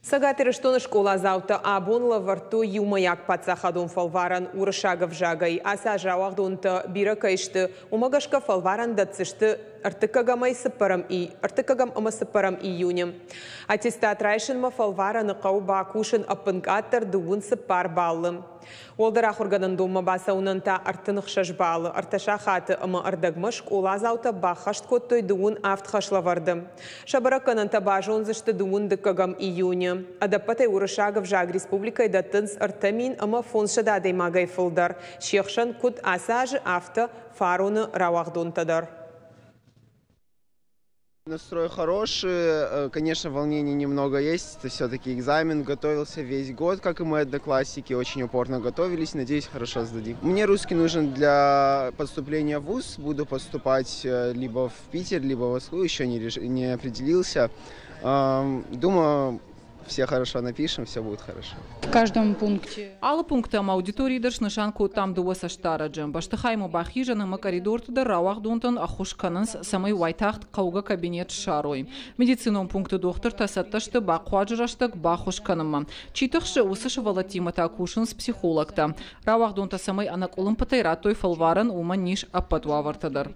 Сагатыр штоны школа заута абонла варту юмаяк пацахадун фалваран урышагов жагай, аса жауахдунта биракайшты, умагашка фалваран датсышты артыкагам ама сыпарам июнем. Аттестат райшынма фалвараны қауба кушын апынкаттар дуын сыпар баллым. Олдыра хургадан дома баса унанта артынық шашбалы, арташа хаты ама ардагмыш школа заута бахашт коттой дуын автхашлаварды. Шабаракананта бажонзышты дуын дыкагам июне. Адапатай урышагов жаг республикай датынс артамин ама фоншада даймагай фылдар. Шехшан кут асажы авто фаруны рауахдунтадар. Настрой хороший, конечно, волнений немного есть, это все-таки экзамен, готовился весь год, как и мои одноклассники, очень упорно готовились, надеюсь, хорошо сдадим. Мне русский нужен для поступления в вуз, буду поступать либо в Питер, либо в Москву, еще не определился. Думаю, все хорошо напишем, все будет хорошо. В каждом пункте. Алы пунктам аудитории дашнышанку там дуаса штараджам. Баштахайму бахижана ма коридор туда рауах дунтан ахушкананс самый вайтахт кауга кабинет шарой. Медицином пункты доктор тасатташты бақуаджыраштак бахушканама. Читахшы усыш валатимата акушынс психологта. Рауах дунта самый анак улым патайратой фалваран ума ниш аппатуавартадар.